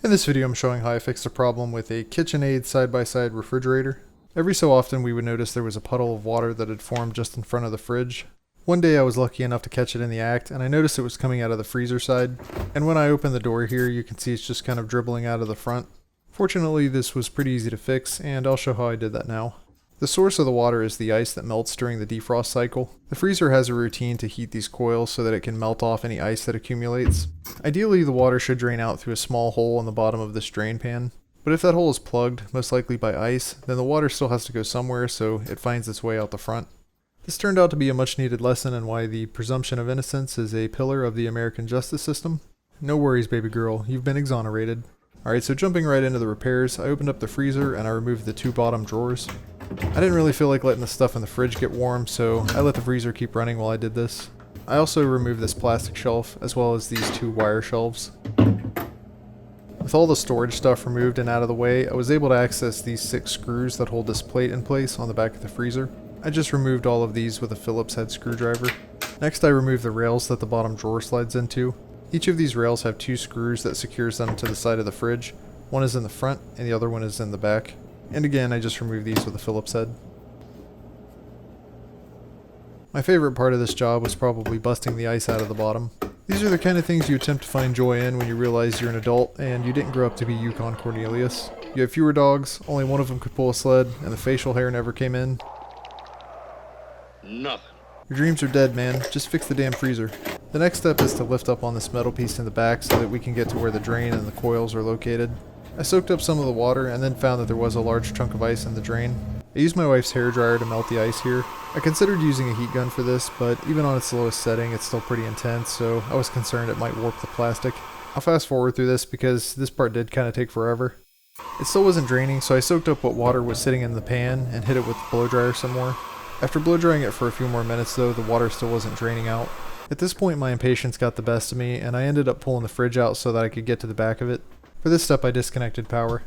In this video I'm showing how I fixed a problem with a KitchenAid side-by-side refrigerator. Every so often we would notice there was a puddle of water that had formed just in front of the fridge. One day I was lucky enough to catch it in the act, and I noticed it was coming out of the freezer side. And when I open the door here, you can see it's just kind of dribbling out of the front. Fortunately, this was pretty easy to fix, and I'll show how I did that now. The source of the water is the ice that melts during the defrost cycle. The freezer has a routine to heat these coils so that it can melt off any ice that accumulates. Ideally, the water should drain out through a small hole in the bottom of this drain pan. But if that hole is plugged, most likely by ice, then the water still has to go somewhere, so it finds its way out the front. This turned out to be a much needed lesson in why the presumption of innocence is a pillar of the American justice system. No worries, baby girl, you've been exonerated. Alright, so jumping right into the repairs, I opened up the freezer and I removed the two bottom drawers. I didn't really feel like letting the stuff in the fridge get warm, so I let the freezer keep running while I did this. I also removed this plastic shelf, as well as these two wire shelves. With all the storage stuff removed and out of the way, I was able to access these 6 screws that hold this plate in place on the back of the freezer. I just removed all of these with a Phillips head screwdriver. Next I removed the rails that the bottom drawer slides into. Each of these rails have 2 screws that secures them to the side of the fridge. One is in the front and the other one is in the back. And again, I just removed these with a Phillips head. My favorite part of this job was probably busting the ice out of the bottom. These are the kind of things you attempt to find joy in when you realize you're an adult and you didn't grow up to be Yukon Cornelius. You have fewer dogs, only one of them could pull a sled, and the facial hair never came in. Nothing. Your dreams are dead, man. Just fix the damn freezer. The next step is to lift up on this metal piece in the back so that we can get to where the drain and the coils are located. I soaked up some of the water and then found that there was a large chunk of ice in the drain. I used my wife's hairdryer to melt the ice here. I considered using a heat gun for this, but even on its lowest setting it's still pretty intense, so I was concerned it might warp the plastic. I'll fast forward through this because this part did kind of take forever. It still wasn't draining, so I soaked up what water was sitting in the pan and hit it with the blow dryer some more. After blow drying it for a few more minutes though, the water still wasn't draining out. At this point my impatience got the best of me and I ended up pulling the fridge out so that I could get to the back of it. For this step I disconnected power.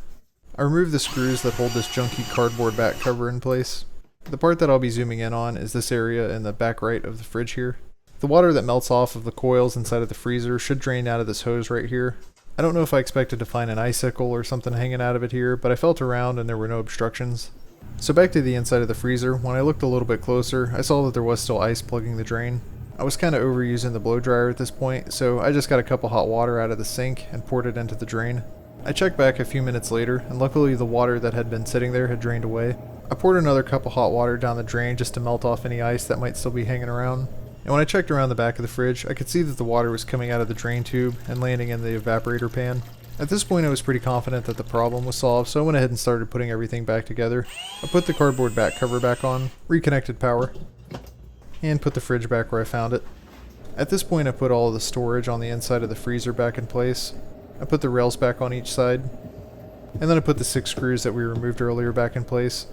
I removed the screws that hold this junky cardboard back cover in place. The part that I'll be zooming in on is this area in the back right of the fridge here. The water that melts off of the coils inside of the freezer should drain out of this hose right here. I don't know if I expected to find an icicle or something hanging out of it here, but I felt around and there were no obstructions. So back to the inside of the freezer, when I looked a little bit closer, I saw that there was still ice plugging the drain. I was kind of overusing the blow dryer at this point, so I just got a cup of hot water out of the sink and poured it into the drain. I checked back a few minutes later, and luckily the water that had been sitting there had drained away. I poured another cup of hot water down the drain just to melt off any ice that might still be hanging around. And when I checked around the back of the fridge, I could see that the water was coming out of the drain tube and landing in the evaporator pan. At this point I was pretty confident that the problem was solved, so I went ahead and started putting everything back together. I put the cardboard back cover back on, reconnected power, and put the fridge back where I found it. At this point I put all of the storage on the inside of the freezer back in place. I put the rails back on each side, and then I put the 6 screws that we removed earlier back in place.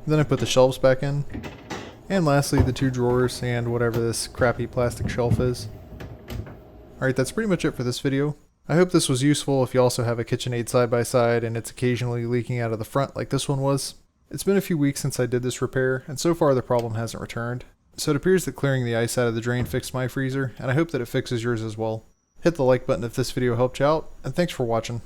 Then I put the shelves back in, and lastly the 2 drawers and whatever this crappy plastic shelf is. Alright, that's pretty much it for this video. I hope this was useful if you also have a KitchenAid side-by-side and it's occasionally leaking out of the front like this one was. It's been a few weeks since I did this repair, and so far the problem hasn't returned. So it appears that clearing the ice out of the drain fixed my freezer, and I hope that it fixes yours as well. Hit the like button if this video helped you out, and thanks for watching.